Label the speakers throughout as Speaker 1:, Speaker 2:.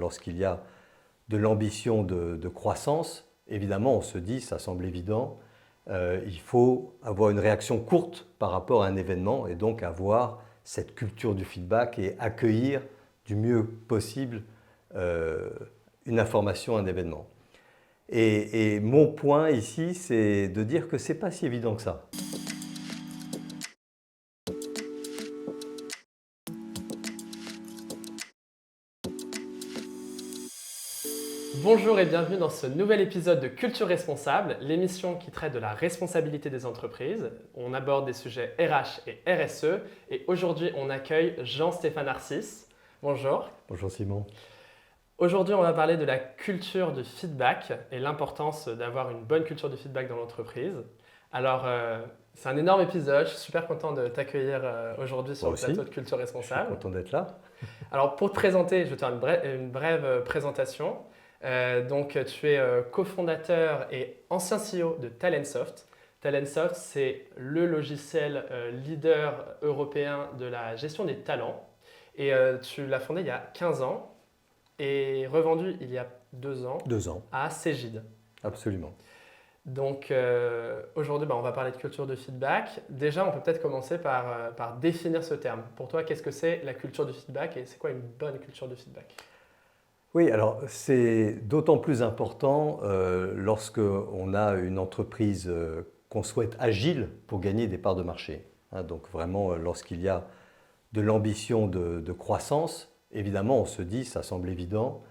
Speaker 1: lorsqu'il y a de l'ambition de croissance, évidemment, on se dit, ça semble évident, il faut avoir une réaction courte par rapport à un événement et donc avoir cette culture du feedback et accueillir du mieux possible une information, un événement. Et mon point ici, c'est de dire que ce n'est pas si évident que ça.
Speaker 2: Bonjour et bienvenue dans ce nouvel épisode de Culture Responsable, l'émission qui traite de la responsabilité des entreprises. On aborde des sujets RH et RSE et aujourd'hui on accueille Jean-Stéphane Arcis. Bonjour.
Speaker 1: Bonjour Simon.
Speaker 2: Aujourd'hui on va parler de la culture du feedback et l'importance d'avoir une bonne culture du feedback dans l'entreprise. Alors c'est un énorme épisode, je suis super content de t'accueillir aujourd'hui sur le plateau de Culture Responsable.
Speaker 1: Je suis content d'être là.
Speaker 2: Alors pour te présenter, je vais te faire une brève présentation. Donc, tu es cofondateur et ancien CEO de Talentsoft. Talentsoft, c'est le logiciel leader européen de la gestion des talents. Et tu l'as fondé il y a 15 ans et revendu il y a 2 ans, à Cegid.
Speaker 1: Absolument.
Speaker 2: Donc, aujourd'hui, on va parler de culture de feedback. Déjà, on peut peut-être commencer par définir ce terme. Pour toi, qu'est-ce que c'est la culture du feedback et c'est quoi une bonne culture de feedback ?
Speaker 1: Oui, alors c'est d'autant plus important lorsque on a une entreprise qu'on souhaite agile pour gagner des parts de marché. Donc vraiment, lorsqu'il y a de l'ambition de croissance, évidemment, on se dit, ça semble évident,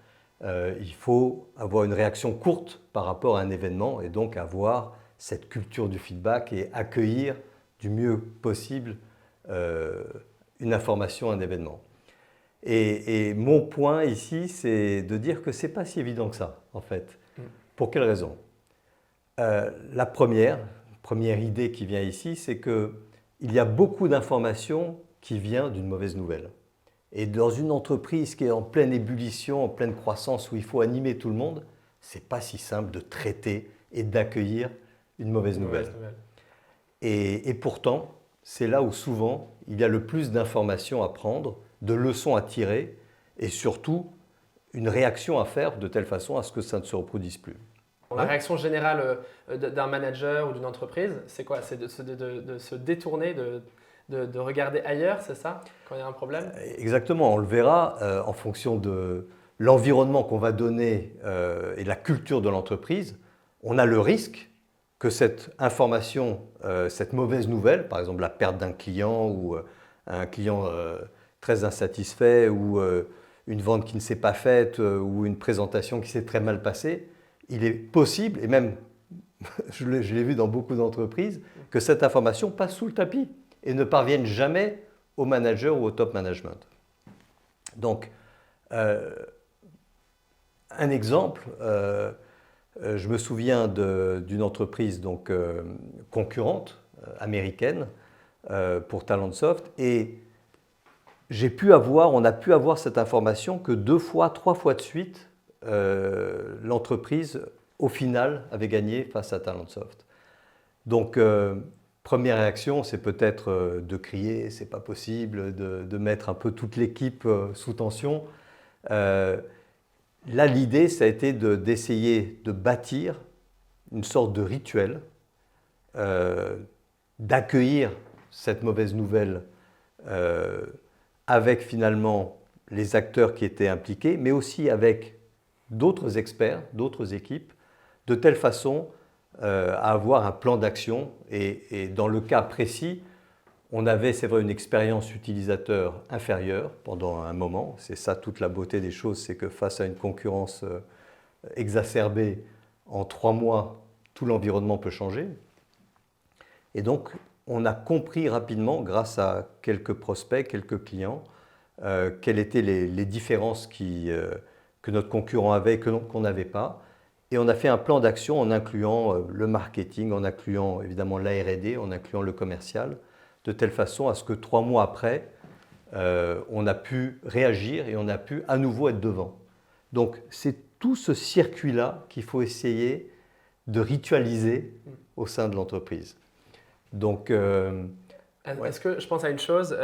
Speaker 1: il faut avoir une réaction courte par rapport à un événement et donc avoir cette culture du feedback et accueillir du mieux possible une information, un événement. Et mon point ici, c'est de dire que ce n'est pas si évident que ça, en fait. Pour quelle raison ? La première idée qui vient ici, c'est qu'il y a beaucoup d'informations qui viennent d'une mauvaise nouvelle. Et dans une entreprise qui est en pleine ébullition, en pleine croissance, où il faut animer tout le monde, ce n'est pas si simple de traiter et d'accueillir une mauvaise nouvelle. Et pourtant, c'est là où souvent, il y a le plus d'informations à prendre, de leçons à tirer et surtout une réaction à faire de telle façon à ce que ça ne se reproduise plus.
Speaker 2: La réaction générale d'un manager ou d'une entreprise, c'est quoi ? C'est de se détourner, de regarder ailleurs, c'est ça, quand il y a un problème ?
Speaker 1: Exactement, on le verra en fonction de l'environnement qu'on va donner et de la culture de l'entreprise. On a le risque que cette information, cette mauvaise nouvelle, par exemple la perte d'un client ou un client très insatisfait ou une vente qui ne s'est pas faite ou une présentation qui s'est très mal passée, il est possible, et même je l'ai vu dans beaucoup d'entreprises, que cette information passe sous le tapis et ne parvienne jamais au manager ou au top management. Donc, un exemple, je me souviens d'une entreprise donc, concurrente américaine pour Talentsoft et on a pu avoir cette information que 2 fois, 3 fois de suite, l'entreprise, au final, avait gagné face à Talentsoft. Donc, première réaction, c'est peut-être de crier, c'est pas possible, de mettre un peu toute l'équipe sous tension. Là, l'idée, ça a été d'essayer de bâtir une sorte de rituel, d'accueillir cette mauvaise nouvelle avec finalement les acteurs qui étaient impliqués, mais aussi avec d'autres experts, d'autres équipes, de telle façon à avoir un plan d'action. Et dans le cas précis, on avait, c'est vrai, une expérience utilisateur inférieure pendant un moment. C'est ça toute la beauté des choses, c'est que face à une concurrence exacerbée, en 3 mois, tout l'environnement peut changer. Et donc, on a compris rapidement, grâce à quelques prospects, quelques clients, quelles étaient les différences que notre concurrent avait et qu'on n'avait pas. Et on a fait un plan d'action en incluant le marketing, en incluant évidemment la R&D, en incluant le commercial, de telle façon à ce que 3 mois après, on a pu réagir et on a pu à nouveau être devant. Donc, c'est tout ce circuit-là qu'il faut essayer de ritualiser au sein de l'entreprise. Donc, Ouais.
Speaker 2: Est-ce que je pense à une chose,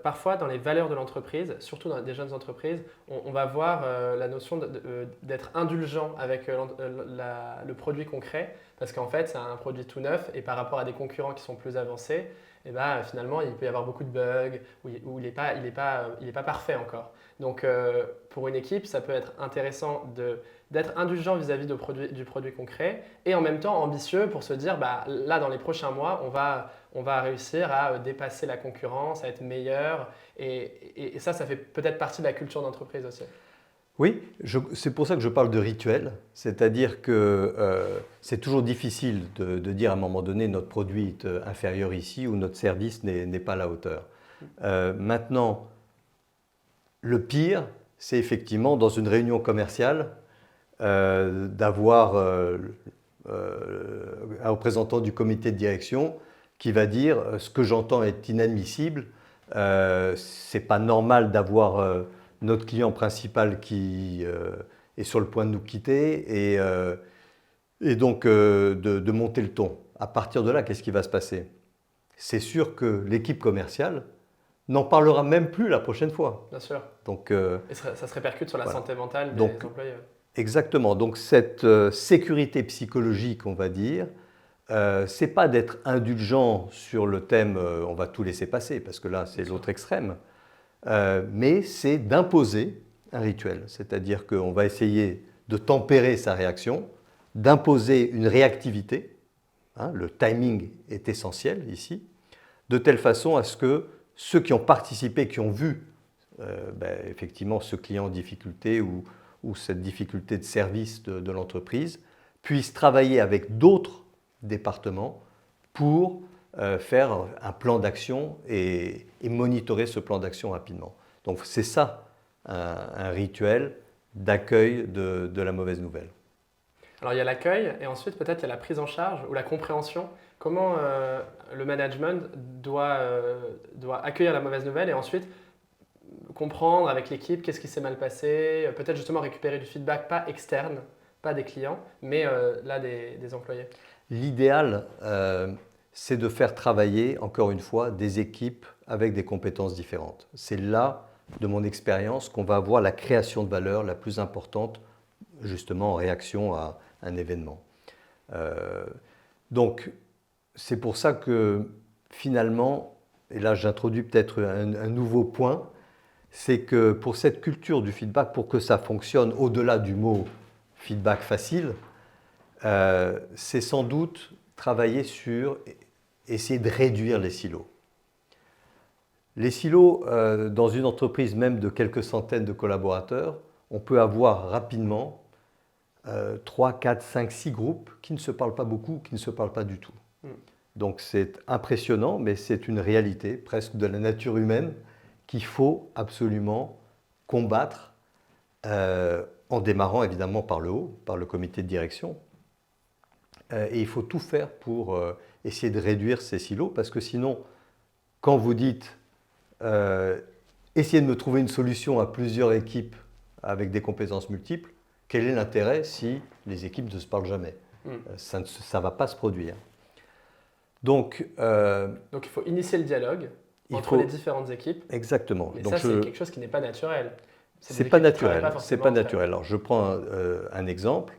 Speaker 2: parfois dans les valeurs de l'entreprise, surtout dans des jeunes entreprises, on va voir la notion d'être indulgent avec le produit concret, parce qu'en fait c'est un produit tout neuf et par rapport à des concurrents qui sont plus avancés, et ben, finalement il peut y avoir beaucoup de bugs ou il est pas parfait encore. Donc pour une équipe, ça peut être intéressant d'être indulgent vis-à-vis du produit concret et en même temps ambitieux pour se dire, bah, là dans les prochains mois, on va réussir à dépasser la concurrence, à être meilleur. Et ça fait peut-être partie de la culture d'entreprise aussi.
Speaker 1: Oui, c'est pour ça que je parle de rituel, c'est-à-dire que c'est toujours difficile de dire à un moment donné notre produit est inférieur ici ou notre service n'est pas à la hauteur. Maintenant, le pire, c'est effectivement dans une réunion commerciale d'avoir un représentant du comité de direction qui va dire ce que j'entends est inadmissible, c'est pas normal d'avoir notre client principal qui est sur le point de nous quitter et donc de monter le ton. À partir de là, qu'est-ce qui va se passer? C'est sûr que l'équipe commerciale n'en parlera même plus la prochaine fois.
Speaker 2: Bien sûr.
Speaker 1: Donc,
Speaker 2: et ça se répercute sur la santé mentale des employés.
Speaker 1: Exactement. Donc cette sécurité psychologique, on va dire, c'est pas d'être indulgent sur le thème on va tout laisser passer, parce que là c'est l'autre extrême, mais c'est d'imposer un rituel. C'est-à-dire qu'on va essayer de tempérer sa réaction, d'imposer une réactivité, hein, le timing est essentiel ici, de telle façon à ce que ceux qui ont participé, qui ont vu effectivement ce client en difficulté ou cette difficulté de service de l'entreprise, puissent travailler avec d'autres départements pour faire un plan d'action et monitorer ce plan d'action rapidement. Donc c'est ça un rituel d'accueil de la mauvaise nouvelle.
Speaker 2: Alors il y a l'accueil et ensuite peut-être il y a la prise en charge ou la compréhension. Comment le management doit accueillir la mauvaise nouvelle et ensuite comprendre avec l'équipe qu'est-ce qui s'est mal passé, peut-être justement récupérer du feedback, pas externe, pas des clients, mais là des employés.
Speaker 1: L'idéal, c'est de faire travailler, encore une fois, des équipes avec des compétences différentes. C'est là, de mon expérience, qu'on va avoir la création de valeur la plus importante, justement en réaction à un événement. Donc, c'est pour ça que finalement, et là j'introduis peut-être un nouveau point, c'est que pour cette culture du feedback, pour que ça fonctionne au-delà du mot feedback facile, c'est sans doute travailler sur essayer de réduire les silos. Les silos, dans une entreprise même de quelques centaines de collaborateurs, on peut avoir rapidement 3, 4, 5, 6 groupes qui ne se parlent pas beaucoup, qui ne se parlent pas du tout. Donc c'est impressionnant, mais c'est une réalité presque de la nature humaine qu'il faut absolument combattre en démarrant évidemment par le haut, par le comité de direction. Et il faut tout faire pour essayer de réduire ces silos, parce que sinon, quand vous dites essayez de me trouver une solution à plusieurs équipes avec des compétences multiples, quel est l'intérêt si les équipes ne se parlent jamais? Ça ne va pas se produire. Donc
Speaker 2: il faut initier le dialogue entre les différentes équipes.
Speaker 1: Exactement.
Speaker 2: Mais donc ça, c'est quelque chose qui n'est pas naturel.
Speaker 1: C'est pas naturel. C'est pas naturel. Alors, je prends un exemple.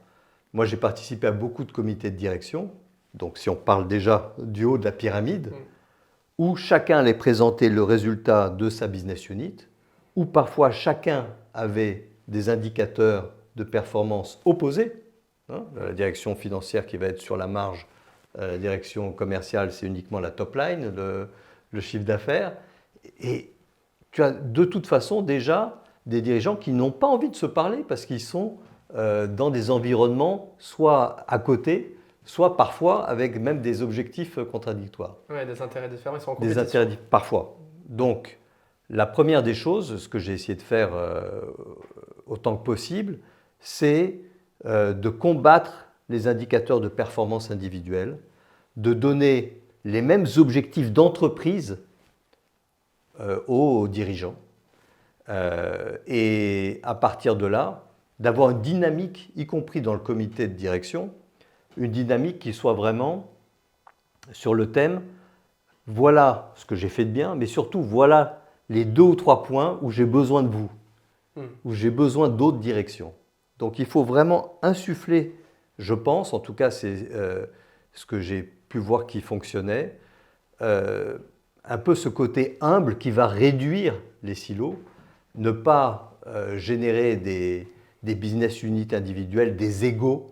Speaker 1: Moi, j'ai participé à beaucoup de comités de direction. Donc, si on parle déjà du haut de la pyramide, où chacun allait présenter le résultat de sa business unit, où parfois chacun avait des indicateurs de performance opposés. Hein, la direction financière qui va être sur la marge, la direction commerciale, c'est uniquement la top line, le chiffre d'affaires. Et tu as de toute façon déjà des dirigeants qui n'ont pas envie de se parler parce qu'ils sont dans des environnements soit à côté, soit parfois avec même des objectifs contradictoires.
Speaker 2: Oui, des intérêts différents, ils sont en compétition.
Speaker 1: Des intérêts parfois. Donc, la première des choses, ce que j'ai essayé de faire autant que possible, c'est de combattre les indicateurs de performance individuelle, de donner les mêmes objectifs d'entreprise aux dirigeants. Et à partir de là, d'avoir une dynamique, y compris dans le comité de direction, une dynamique qui soit vraiment sur le thème voilà ce que j'ai fait de bien, mais surtout, voilà les 2 ou 3 points où j'ai besoin de vous, où j'ai besoin d'autres directions. Donc il faut vraiment insuffler, je pense, en tout cas c'est ce que j'ai pu voir qui fonctionnait, un peu ce côté humble qui va réduire les silos, ne pas générer des business units individuels, des égos.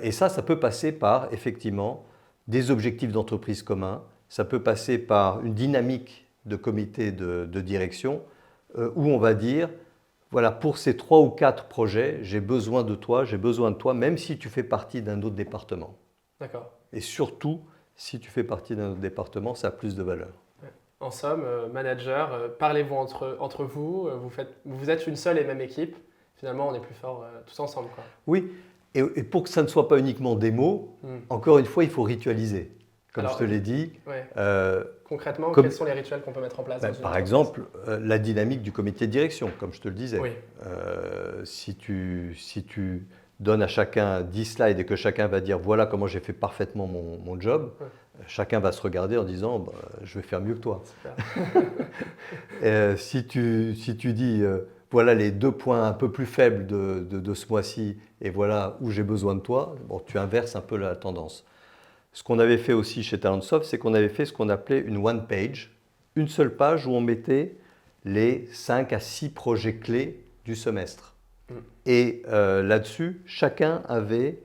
Speaker 1: Et ça peut passer par effectivement des objectifs d'entreprise communs, ça peut passer par une dynamique de comité de direction où on va dire, voilà, pour ces 3 ou 4 projets, j'ai besoin de toi, même si tu fais partie d'un autre département.
Speaker 2: D'accord.
Speaker 1: Et surtout, si tu fais partie d'un autre département, ça a plus de valeur.
Speaker 2: Ouais. En somme, manager, parlez-vous entre vous, vous êtes une seule et même équipe. Finalement, on est plus fort tous ensemble, quoi.
Speaker 1: Oui, et pour que ça ne soit pas uniquement des mots, encore une fois, il faut ritualiser. Comme
Speaker 2: Alors,
Speaker 1: je te l'ai dit.
Speaker 2: ouais.
Speaker 1: euh,
Speaker 2: Concrètement,
Speaker 1: comme-
Speaker 2: quels sont les rituels qu'on peut mettre en place dans une
Speaker 1: Par
Speaker 2: entreprise?
Speaker 1: exemple, la dynamique du comité de direction, comme je te le disais.
Speaker 2: Oui.
Speaker 1: Si tu donnes à chacun 10 slides et que chacun va dire voilà comment j'ai fait parfaitement mon job,
Speaker 2: Ouais.
Speaker 1: chacun va se regarder en disant bah, je vais faire mieux que toi.
Speaker 2: Super.
Speaker 1: Si tu dis voilà les 2 points un peu plus faibles de ce mois-ci et voilà où j'ai besoin de toi, bon, tu inverses un peu la tendance. Ce qu'on avait fait aussi chez Talentsoft, c'est qu'on avait fait ce qu'on appelait une one page, une seule page où on mettait les 5 à 6 projets clés du semestre. Et là-dessus, chacun avait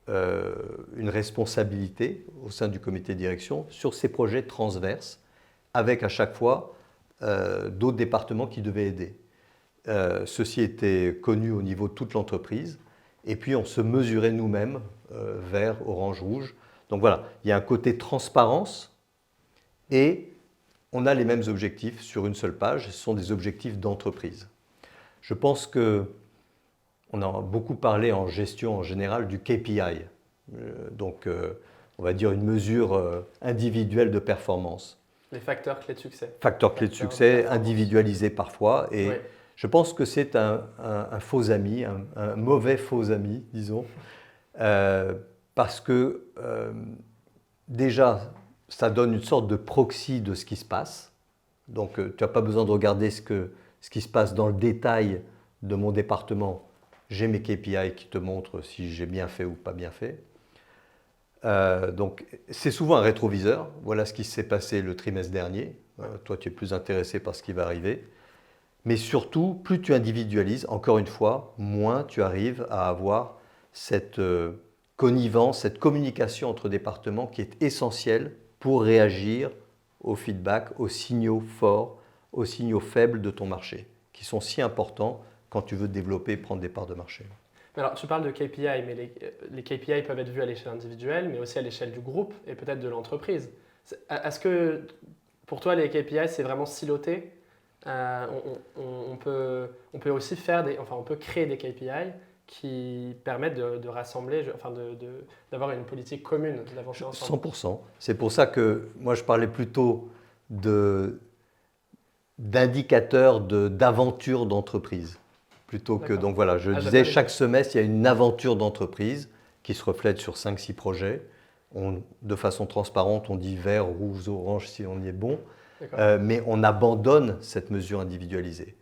Speaker 1: une responsabilité au sein du comité de direction sur ces projets transverses, avec à chaque fois d'autres départements qui devaient aider. Ceci était connu au niveau de toute l'entreprise. Et puis on se mesurait nous-mêmes, vert, orange, rouge. Donc voilà, il y a un côté transparence et on a les mêmes objectifs sur une seule page. Ce sont des objectifs d'entreprise. Je pense que on a beaucoup parlé en gestion en général du KPI. On va dire une mesure individuelle de performance.
Speaker 2: Les facteurs clés de succès.
Speaker 1: Facteurs clés de succès, individualisés parfois. Et
Speaker 2: Oui.
Speaker 1: je pense que c'est un faux ami, un mauvais faux ami, disons. Parce que déjà, ça donne une sorte de proxy de ce qui se passe. Donc, tu n'as pas besoin de regarder ce qui se passe dans le détail de mon département. J'ai mes KPI qui te montrent si j'ai bien fait ou pas bien fait. Donc, c'est souvent un rétroviseur. Voilà ce qui s'est passé le trimestre dernier. Toi, tu es plus intéressé par ce qui va arriver. Mais surtout, plus tu individualises, encore une fois, moins tu arrives à avoir cette connivence, cette communication entre départements qui est essentielle pour réagir au feedback, aux signaux forts, aux signaux faibles de ton marché, qui sont si importants quand tu veux développer et prendre des parts de marché.
Speaker 2: Alors, tu parles de KPI, mais les KPI peuvent être vus à l'échelle individuelle, mais aussi à l'échelle du groupe et peut-être de l'entreprise. Est-ce que pour toi, les KPI, c'est vraiment siloté? On peut aussi on peut créer des KPI qui permettent de rassembler, d'avoir une politique commune, d'avancer ensemble.
Speaker 1: 100%. C'est pour ça que moi, je parlais plutôt d'indicateurs d'aventure d'entreprise. Plutôt que, donc voilà, je disais, chaque semestre, il y a une aventure d'entreprise qui se reflète sur 5-6 projets. De façon transparente, on dit vert, rouge, orange si on y est bon. Mais on abandonne cette mesure individualisée,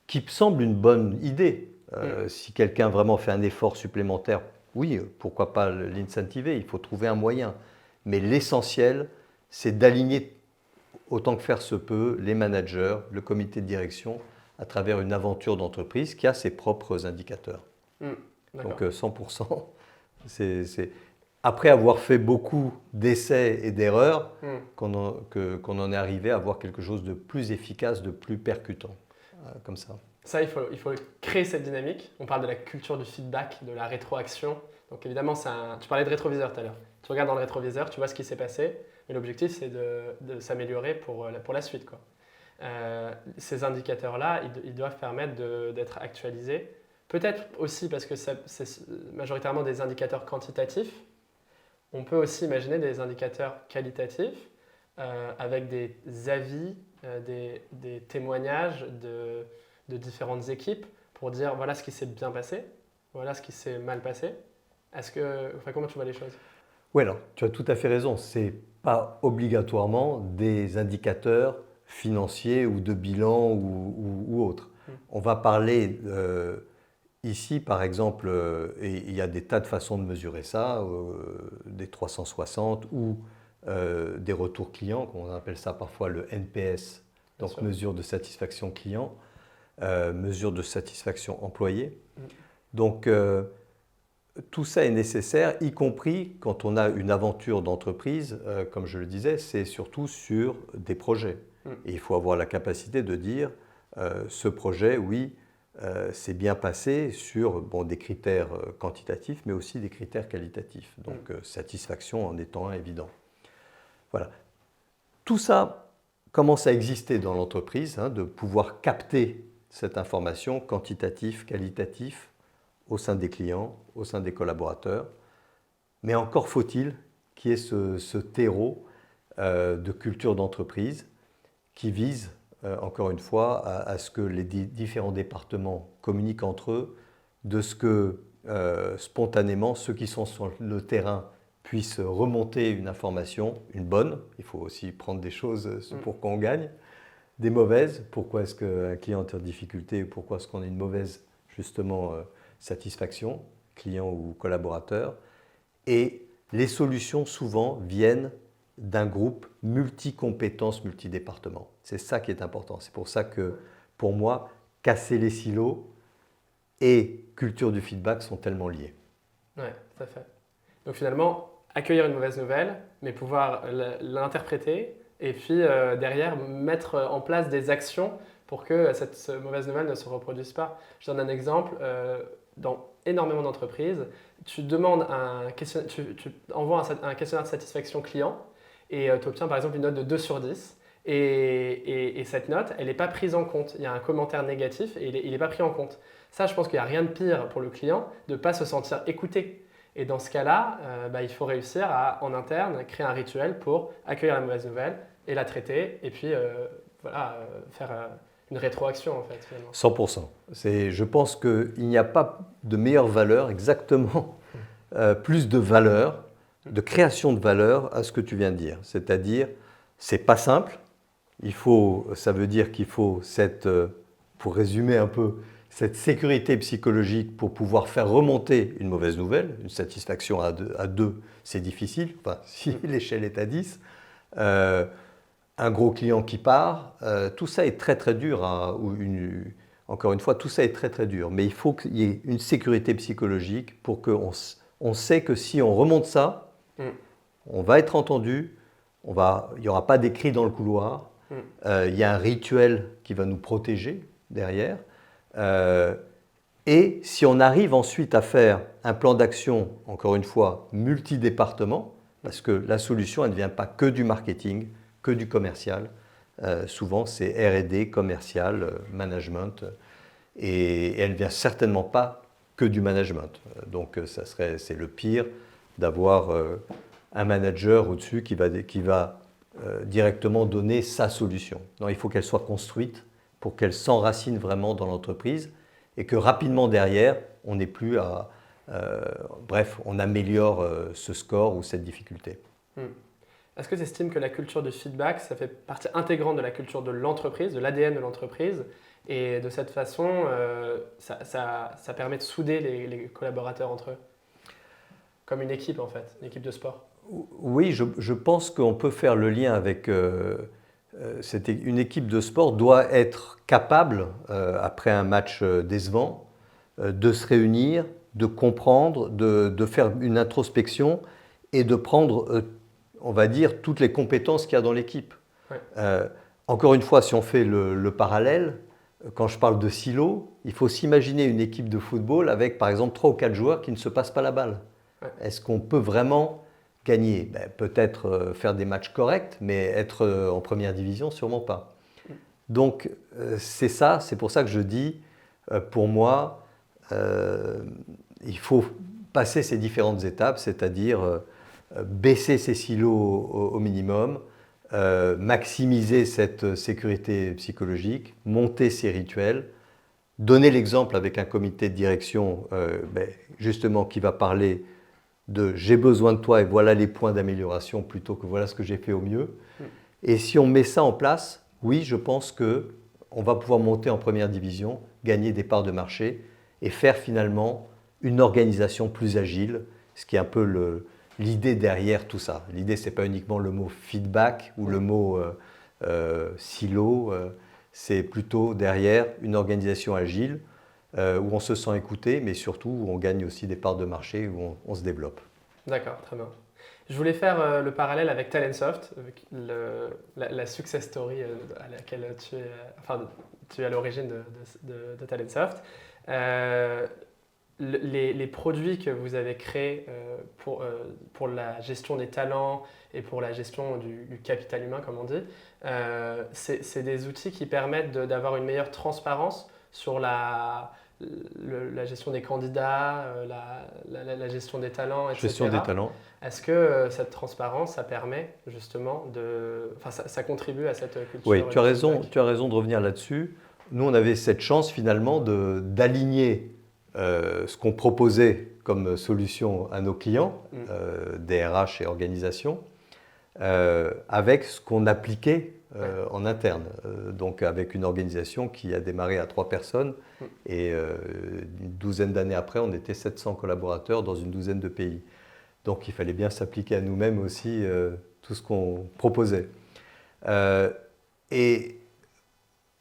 Speaker 1: qui semble une bonne idée. Si quelqu'un vraiment fait un effort supplémentaire, oui, pourquoi pas l'incentiver, il faut trouver un moyen. Mais l'essentiel, c'est d'aligner autant que faire se peut les managers, le comité de direction, à travers une aventure d'entreprise qui a ses propres indicateurs. Donc 100%, c'est après avoir fait beaucoup d'essais et d'erreurs qu'on en est arrivé à avoir quelque chose de plus efficace, de plus percutant, comme ça.
Speaker 2: Ça, il faut créer cette dynamique. On parle de la culture du feedback, de la rétroaction. Donc évidemment, tu parlais de rétroviseur tout à l'heure. Tu regardes dans le rétroviseur, tu vois ce qui s'est passé, mais l'objectif, c'est de s'améliorer pour la suite, quoi. Ces indicateurs-là, ils doivent permettre d'être actualisés. Peut-être aussi parce que c'est majoritairement des indicateurs quantitatifs. On peut aussi imaginer des indicateurs qualitatifs avec des avis, des témoignages de différentes équipes pour dire voilà ce qui s'est bien passé, voilà ce qui s'est mal passé. Comment tu vois les choses?
Speaker 1: Oui, alors, tu as tout à fait raison. Ce n'est pas obligatoirement des indicateurs financiers ou de bilan ou autres.
Speaker 2: Mm.
Speaker 1: On va parler ici, par exemple, et il y a des tas de façons de mesurer ça, des 360 ou des retours clients, on appelle ça parfois le NPS,
Speaker 2: Bien
Speaker 1: donc
Speaker 2: sûr.
Speaker 1: mesure de satisfaction client, mesure de satisfaction employé.
Speaker 2: Mm.
Speaker 1: Donc, tout ça est nécessaire, y compris quand on a une aventure d'entreprise, comme je le disais, c'est surtout sur des projets.
Speaker 2: Mm.
Speaker 1: Et il faut avoir la capacité de dire, ce projet, oui, c'est bien passé sur des critères quantitatifs, mais aussi des critères qualitatifs. Donc, satisfaction en étant un évident. Voilà. Tout ça commence à exister dans l'entreprise, de pouvoir capter cette information quantitative, qualitative, au sein des clients, au sein des collaborateurs. Mais encore faut-il qu'il y ait ce terreau de culture d'entreprise qui vise, encore une fois, à ce que les différents départements communiquent entre eux, de ce que spontanément, ceux qui sont sur le terrain puissent remonter une information, une bonne, il faut aussi prendre des choses pour qu'on gagne, des mauvaises, pourquoi est-ce qu'un client est en difficulté, pourquoi est-ce qu'on a une mauvaise, justement, satisfaction, client ou collaborateur. Et les solutions, souvent, viennent d'un groupe multi-compétences, multi-départements. C'est ça qui est important. C'est pour ça que, pour moi, casser les silos et culture du feedback sont tellement liés.
Speaker 2: Oui, tout à fait. Donc finalement, accueillir une mauvaise nouvelle, mais pouvoir l'interpréter et puis derrière mettre en place des actions pour que cette mauvaise nouvelle ne se reproduise pas. Je donne un exemple. Dans énormément d'entreprises, tu envoies un questionnaire de satisfaction client et tu obtiens par exemple une note de 2 sur 10. Et cette note, elle n'est pas prise en compte. Il y a un commentaire négatif et il n'est pas pris en compte. Ça, je pense qu'il n'y a rien de pire pour le client de ne pas se sentir écouté. Et dans ce cas-là, il faut réussir à, en interne, créer un rituel pour accueillir la mauvaise nouvelle et la traiter et puis faire une rétroaction en fait. Finalement.
Speaker 1: 100%. Je pense qu'il n'y a pas de meilleure valeur, exactement, plus de valeur, de création de valeur à ce que tu viens de dire. C'est-à-dire, c'est pas simple. Ça veut dire qu'il faut pour résumer un peu, cette sécurité psychologique pour pouvoir faire remonter une mauvaise nouvelle. Une satisfaction à 2, c'est difficile, enfin, si l'échelle est à 10. Un gros client qui part, tout ça est très très dur. Encore une fois, tout ça est très très dur. Mais il faut qu'il y ait une sécurité psychologique pour qu'on sait que si on remonte ça, on va être entendu, il n'y aura pas des cris dans le couloir, il y a un rituel qui va nous protéger derrière. Et si on arrive ensuite à faire un plan d'action, encore une fois, multidépartement, parce que la solution, elle ne vient pas que du marketing, que du commercial. Souvent, c'est R&D, commercial, management, et elle ne vient certainement pas que du management. Donc, c'est le pire d'avoir un manager au-dessus qui va directement donner sa solution. Non, il faut qu'elle soit construite pour qu'elle s'enracine vraiment dans l'entreprise et que rapidement derrière, on n'ait plus à... on améliore ce score ou cette difficulté.
Speaker 2: Est-ce que tu estimes que la culture du feedback, ça fait partie intégrante de la culture de l'entreprise, de l'ADN de l'entreprise, et de cette façon, ça permet de souder les collaborateurs entre eux, comme une équipe en fait, une équipe de sport?
Speaker 1: Oui, je pense qu'on peut faire le lien avec... une équipe de sport doit être capable, après un match décevant, de se réunir, de comprendre, de faire une introspection et de prendre, on va dire, toutes les compétences qu'il y a dans l'équipe.
Speaker 2: Ouais.
Speaker 1: Encore une fois, si on fait le parallèle, quand je parle de silo, il faut s'imaginer une équipe de football avec, par exemple, 3 ou 4 joueurs qui ne se passent pas la balle. Ouais. Est-ce qu'on peut vraiment gagner? Peut-être faire des matchs corrects, mais être en première division, sûrement pas. Donc, c'est pour ça que je dis, pour moi, il faut passer ces différentes étapes, c'est-à-dire baisser ces silos au minimum, maximiser cette sécurité psychologique, monter ces rituels, donner l'exemple avec un comité de direction justement qui va parler de j'ai besoin de toi et voilà les points d'amélioration plutôt que voilà ce que j'ai fait au mieux. Et si on met ça en place, oui, je pense qu'on va pouvoir monter en première division, gagner des parts de marché et faire finalement une organisation plus agile, ce qui est un peu l'idée derrière tout ça. L'idée, ce n'est pas uniquement le mot feedback ou le mot silo, c'est plutôt derrière une organisation agile où on se sent écouté, mais surtout où on gagne aussi des parts de marché, où on se développe.
Speaker 2: D'accord, très bien. Je voulais faire le parallèle avec Talentsoft, avec la success story à laquelle tu es à l'origine de Talentsoft. Les produits que vous avez créés pour la gestion des talents et pour la gestion du capital humain, comme on dit, c'est des outils qui permettent d'avoir une meilleure transparence sur la gestion des candidats, la gestion des talents, etc.
Speaker 1: Gestion des talents.
Speaker 2: Est-ce que cette transparence, ça permet justement ça contribue à cette culture?
Speaker 1: Oui, tu as raison de revenir là-dessus. Nous, on avait cette chance finalement d'aligner ce qu'on proposait comme solution à nos clients, DRH et organisations, avec ce qu'on appliquait en interne. Donc avec une organisation qui a démarré à 3 personnes et une douzaine d'années après, on était 700 collaborateurs dans une douzaine de pays. Donc il fallait bien s'appliquer à nous-mêmes aussi tout ce qu'on proposait. Et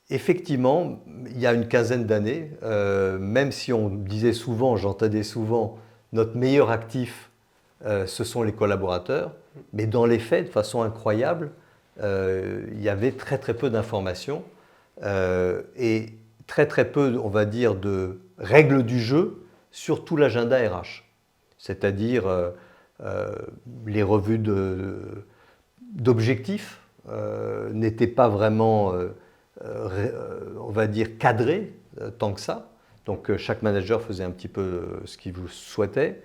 Speaker 1: effectivement, il y a une quinzaine d'années, même si on disait souvent, j'entendais souvent, notre meilleur actif, ce sont les collaborateurs, mais dans les faits, de façon incroyable, il y avait très très peu d'informations et très très peu, on va dire, de règles du jeu sur tout l'agenda RH. C'est-à-dire les revues d'objectifs n'étaient pas vraiment, on va dire, cadrées tant que ça. Donc chaque manager faisait un petit peu ce qu'il souhaitait.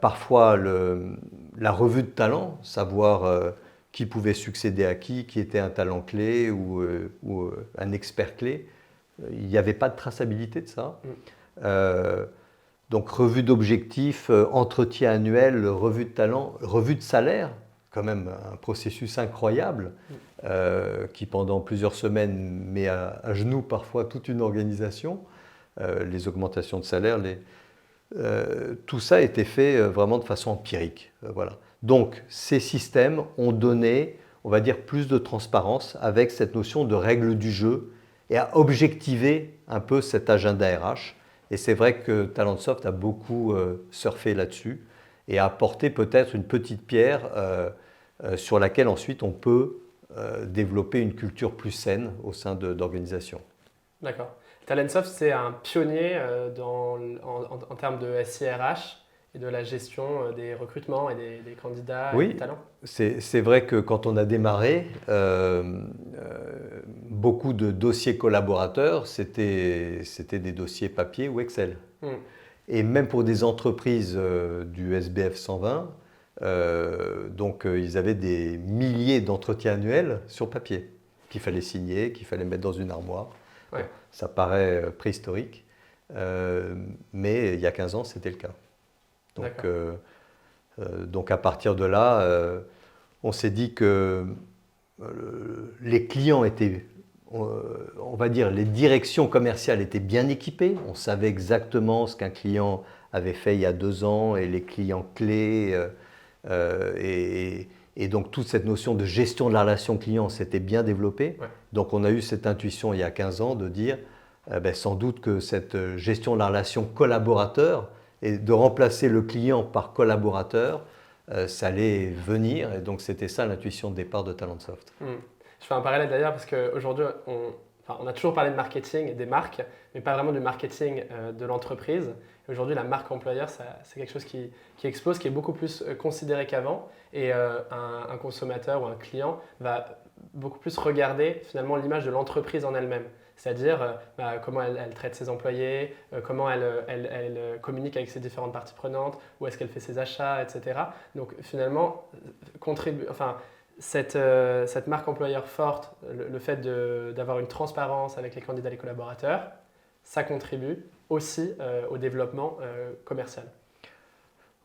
Speaker 1: Parfois la revue de talent, savoir qui pouvait succéder à qui était un talent clé ou un expert clé. Il n'y avait pas de traçabilité de ça. Donc revue d'objectifs, entretien annuel, revue de talent, revue de salaire, quand même un processus incroyable qui pendant plusieurs semaines met à genoux parfois toute une organisation. Les augmentations de salaire, tout ça a été fait vraiment de façon empirique. Voilà. Donc ces systèmes ont donné, on va dire, plus de transparence avec cette notion de règle du jeu et à objectiver un peu cet agenda RH. Et c'est vrai que Talentsoft a beaucoup surfé là-dessus et a apporté peut-être une petite pierre sur laquelle ensuite on peut développer une culture plus saine au sein d'organisations.
Speaker 2: D'accord. Talentsoft, c'est un pionnier en termes de SIRH et de la gestion des recrutements et des candidats et des talents.
Speaker 1: C'est vrai que quand on a démarré, beaucoup de dossiers collaborateurs, c'était des dossiers papier ou Excel. Et même pour des entreprises du SBF 120, ils avaient des milliers d'entretiens annuels sur papier qu'il fallait signer, qu'il fallait mettre dans une armoire. Ouais. Bon, ça paraît préhistorique, mais il y a 15 ans, c'était le cas. Donc à partir de là, on s'est dit que les clients étaient, on va dire, les directions commerciales étaient bien équipées. On savait exactement ce qu'un client avait fait il y a 2 ans et les clients clés. Et donc toute cette notion de gestion de la relation client s'était bien développée. Ouais. Donc on a eu cette intuition il y a 15 ans de dire sans doute que cette gestion de la relation collaborateur et de remplacer le client par collaborateur, ça allait venir. Et donc c'était ça l'intuition de départ de Talentsoft.
Speaker 2: Je fais un parallèle d'ailleurs parce qu'aujourd'hui on a toujours parlé de marketing et des marques, mais pas vraiment du marketing de l'entreprise. Aujourd'hui, la marque employeur, c'est quelque chose qui explose, qui est beaucoup plus considéré qu'avant. Et un consommateur ou un client va beaucoup plus regarder finalement l'image de l'entreprise en elle-même. C'est-à-dire comment elle traite ses employés, comment elle communique avec ses différentes parties prenantes, où est-ce qu'elle fait ses achats, etc. Donc finalement, cette marque employeur forte, le fait d'avoir une transparence avec les candidats et les collaborateurs, ça contribue aussi au développement commercial.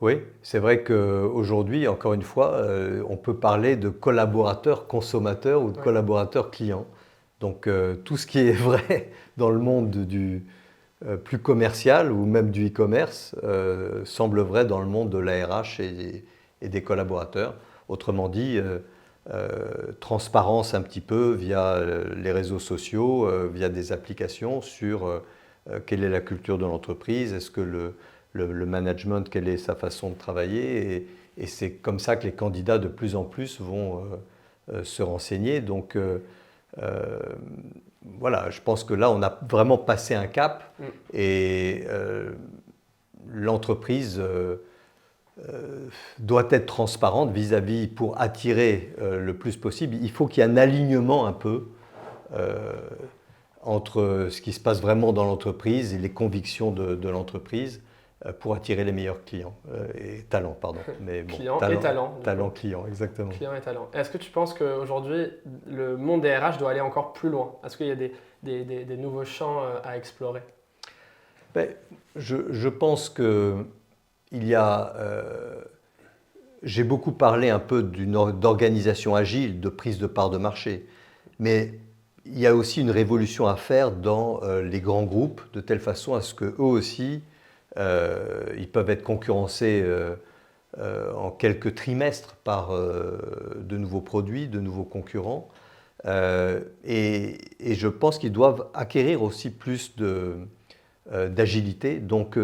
Speaker 1: Oui, c'est vrai qu'aujourd'hui, encore une fois, on peut parler de collaborateurs consommateurs ou de
Speaker 2: Oui,
Speaker 1: collaborateurs clients. Donc tout ce qui est vrai dans le monde du plus commercial ou même du e-commerce semble vrai dans le monde de la RH et des collaborateurs. Autrement dit, transparence un petit peu via les réseaux sociaux, via des applications sur quelle est la culture de l'entreprise, est-ce que le management, quelle est sa façon de travailler. Et c'est comme ça que les candidats de plus en plus vont se renseigner. Donc voilà, je pense que là, on a vraiment passé un cap
Speaker 2: mm,
Speaker 1: et l'entreprise doit être transparente vis-à-vis pour attirer le plus possible. Il faut qu'il y ait un alignement un peu euh, entre ce qui se passe vraiment dans l'entreprise et les convictions de l'entreprise pour attirer les meilleurs clients et talents, pardon. Mais bon,
Speaker 2: client et talent, du coup.
Speaker 1: talent client, exactement.
Speaker 2: Client et talent. Est-ce que tu penses qu'aujourd'hui, le monde des RH doit aller encore plus loin? Est-ce qu'il y a des nouveaux champs à explorer?
Speaker 1: Ben, je pense que il y a. J'ai beaucoup parlé un peu d'organisation agile, de prise de part de marché, mais il y a aussi une révolution à faire dans les grands groupes, de telle façon à ce qu'eux aussi, ils peuvent être concurrencés en quelques trimestres par de nouveaux produits, de nouveaux concurrents. Et je pense qu'ils doivent acquérir aussi plus d'agilité. Donc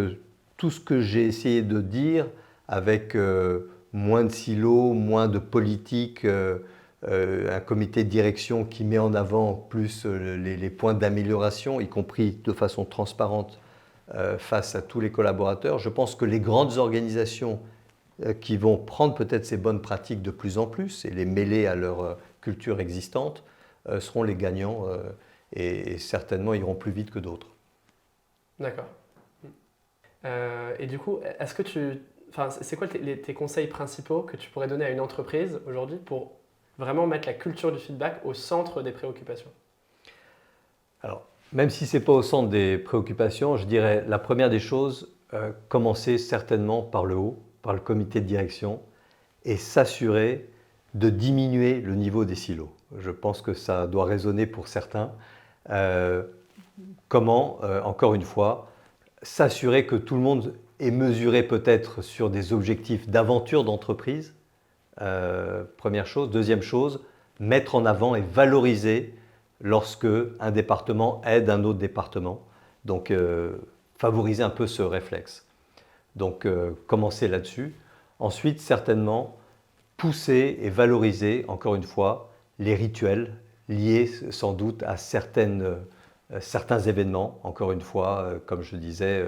Speaker 1: tout ce que j'ai essayé de dire avec moins de silos, moins de politique, un comité de direction qui met en avant plus les points d'amélioration, y compris de façon transparente face à tous les collaborateurs. Je pense que les grandes organisations qui vont prendre peut-être ces bonnes pratiques de plus en plus et les mêler à leur culture existante seront les gagnants et certainement iront plus vite que d'autres.
Speaker 2: D'accord. Et du coup, est-ce que enfin, c'est quoi tes conseils principaux que tu pourrais donner à une entreprise aujourd'hui pour vraiment mettre la culture du feedback au centre des préoccupations?
Speaker 1: Alors, même si ce n'est pas au centre des préoccupations, je dirais la première des choses, commencer certainement par le haut, par le comité de direction, et s'assurer de diminuer le niveau des silos. Je pense que ça doit résonner pour certains. Euh, Comment, encore une fois, s'assurer que tout le monde est mesuré peut-être sur des objectifs d'aventure d'entreprise, première chose. Deuxième chose, mettre en avant et valoriser lorsque un département aide un autre département. Donc, favoriser un peu ce réflexe. Donc, commencer là-dessus. Ensuite, certainement, pousser et valoriser, encore une fois, les rituels liés sans doute à certains événements, encore une fois, comme je disais,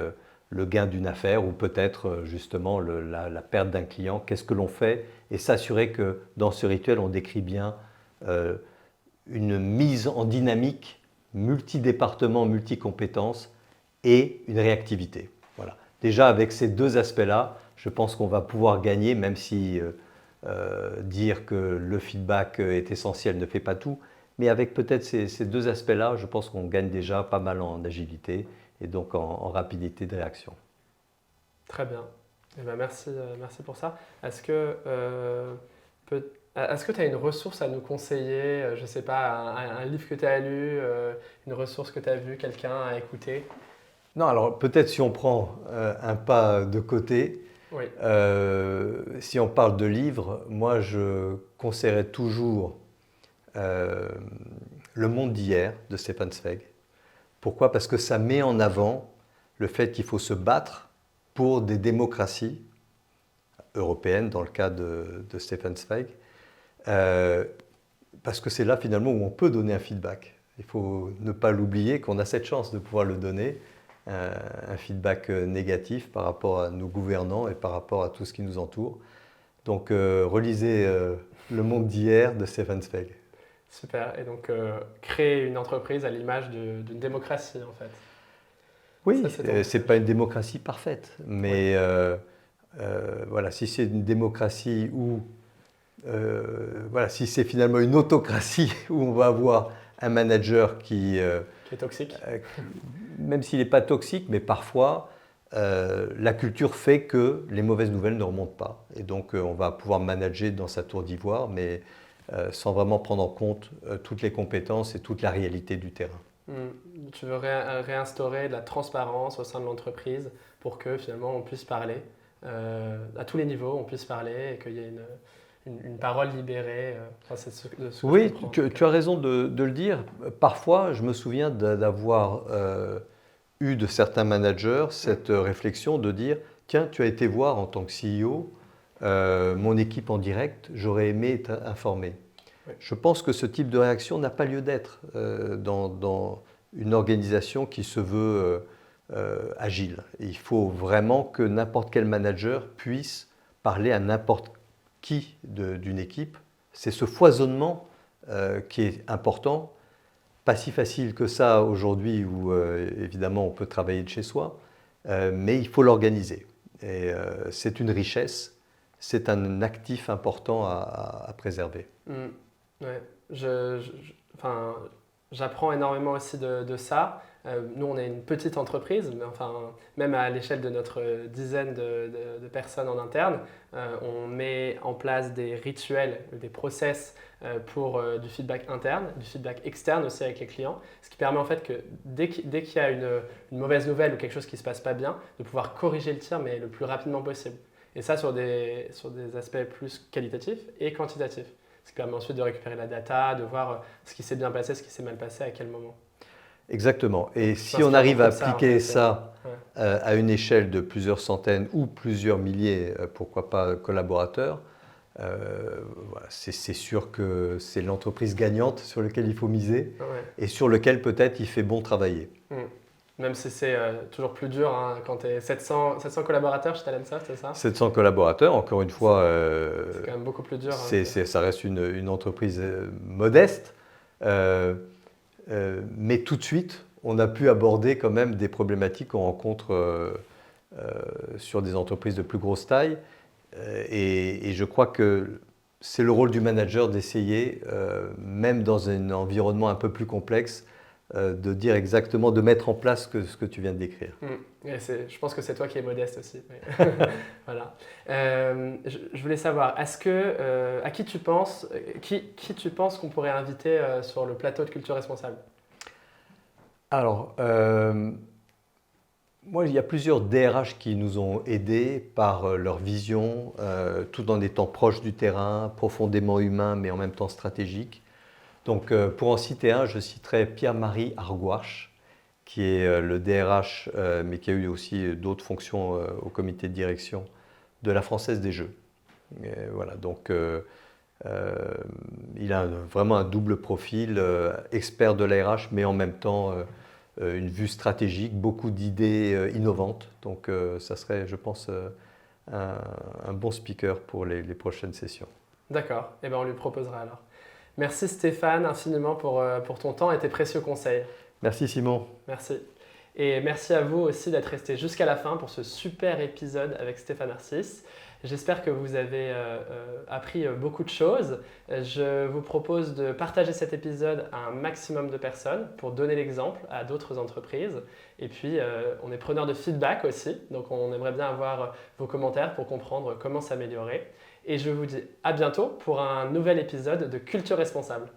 Speaker 1: le gain d'une affaire ou peut-être justement la perte d'un client. Qu'est-ce que l'on fait? Et s'assurer que dans ce rituel, on décrit bien une mise en dynamique multi-départements, multi-compétences et une réactivité. Voilà. Déjà, avec ces deux aspects-là, je pense qu'on va pouvoir gagner, même si dire que le feedback est essentiel ne fait pas tout. Mais avec peut-être ces deux aspects-là, je pense qu'on gagne déjà pas mal en agilité et donc en rapidité de réaction.
Speaker 2: Très bien. Eh ben, merci pour ça. Est-ce que tu as une ressource à nous conseiller? Je ne sais pas, un livre que tu as lu, une ressource que tu as vue, quelqu'un à écouter?
Speaker 1: Non, alors peut-être si on prend un pas de côté,
Speaker 2: Oui,
Speaker 1: si on parle de livres, moi je conseillerais toujours Le monde d'hier de Stefan Zweig. Pourquoi? Parce que ça met en avant le fait qu'il faut se battre pour des démocraties européennes, dans le cas de Stefan Zweig, euh, parce que c'est là finalement où on peut donner un feedback. Il faut ne pas l'oublier qu'on a cette chance de pouvoir le donner, un feedback négatif par rapport à nos gouvernants et par rapport à tout ce qui nous entoure. Donc relisez Le monde d'hier de Stefan Zweig.
Speaker 2: super. Et donc, créer une entreprise à l'image d'une démocratie, en fait. Ça,
Speaker 1: Oui,
Speaker 2: c'est ton
Speaker 1: c'est
Speaker 2: message.
Speaker 1: pas une démocratie parfaite,
Speaker 2: Oui,
Speaker 1: mais voilà, si c'est une démocratie où, voilà, si c'est finalement une autocratie où on va avoir un manager qui,
Speaker 2: qui est toxique.
Speaker 1: même s'il n'est pas toxique, mais parfois la culture fait que les mauvaises nouvelles ne remontent pas. Et donc, on va pouvoir manager dans sa tour d'ivoire, mais sans vraiment prendre en compte toutes les compétences et toute la réalité du terrain.
Speaker 2: Tu veux réinstaurer de la transparence au sein de l'entreprise pour que finalement on puisse parler à tous les niveaux, on puisse parler et qu'il y ait une parole libérée. Enfin, c'est de ce que
Speaker 1: Oui,
Speaker 2: je comprends.
Speaker 1: tu as raison de le dire. Parfois, je me souviens d'avoir eu de certains managers cette réflexion de dire, tiens, tu as été voir en tant que CEO mon équipe en direct, j'aurais aimé être informé.
Speaker 2: Oui.
Speaker 1: Je pense que ce type de réaction n'a pas lieu d'être dans une organisation qui se veut agile. Il faut vraiment que n'importe quel manager puisse parler à n'importe qui d'une équipe. C'est ce foisonnement qui est important. Pas si facile que ça aujourd'hui où évidemment on peut travailler de chez soi, mais il faut l'organiser. Et c'est une richesse, c'est un actif important à préserver.
Speaker 2: Ouais. Enfin, j'apprends énormément aussi de ça. Nous, on est une petite entreprise, mais enfin, même à l'échelle de notre dizaine de personnes en interne, on met en place des rituels, des process pour du feedback interne, du feedback externe aussi avec les clients, ce qui permet en fait que dès qu'il y a une mauvaise nouvelle ou quelque chose qui ne se passe pas bien, de pouvoir corriger le tir, mais le plus rapidement possible. Et ça sur des aspects plus qualitatifs et quantitatifs. Ce qui permet ensuite de récupérer la data, de voir ce qui s'est bien passé, ce qui s'est mal passé, à quel moment.
Speaker 1: Exactement. Et si on arrive à appliquer ça à une échelle de plusieurs centaines ou plusieurs milliers, pourquoi pas collaborateurs, voilà, c'est sûr que c'est l'entreprise gagnante sur laquelle il faut miser et sur laquelle peut-être il fait bon travailler.
Speaker 2: Même si c'est toujours plus dur quand tu es 700 collaborateurs chez Talentsoft, c'est ça?
Speaker 1: 700 collaborateurs, encore une fois,
Speaker 2: c'est quand même beaucoup plus dur.
Speaker 1: Ça reste une entreprise modeste, mais tout de suite, on a pu aborder quand même des problématiques qu'on rencontre sur des entreprises de plus grosse taille. Et je crois que c'est le rôle du manager d'essayer, même dans un environnement un peu plus complexe, de dire exactement, de mettre en place ce que tu viens de décrire.
Speaker 2: Je pense que c'est toi qui es modeste aussi. Voilà. Je voulais savoir, à qui tu penses qu'on pourrait inviter sur le plateau de Culture Responsable?
Speaker 1: Alors, moi, il y a plusieurs DRH qui nous ont aidés par leur vision, tout en étant proches du terrain, profondément humains, mais en même temps stratégiques. Donc, pour en citer un, je citerai Pierre-Marie Argouarche, qui est le DRH, mais qui a eu aussi d'autres fonctions au comité de direction de la Française des Jeux. Et voilà, donc il a vraiment un double profil, expert de l'ARH, mais en même temps une vue stratégique, beaucoup d'idées innovantes. Donc, ça serait, je pense, un bon speaker pour les prochaines sessions.
Speaker 2: D'accord, et on lui proposera alors. Merci Stéphane infiniment pour ton temps et tes précieux conseils.
Speaker 1: Merci Simon.
Speaker 2: Merci. Et merci à vous aussi d'être resté jusqu'à la fin pour ce super épisode avec Stéphane Arcis. J'espère que vous avez appris beaucoup de choses. Je vous propose de partager cet épisode à un maximum de personnes pour donner l'exemple à d'autres entreprises. Et puis, on est preneur de feedback aussi, donc on aimerait bien avoir vos commentaires pour comprendre comment s'améliorer. Et je vous dis à bientôt pour un nouvel épisode de Culture Responsable.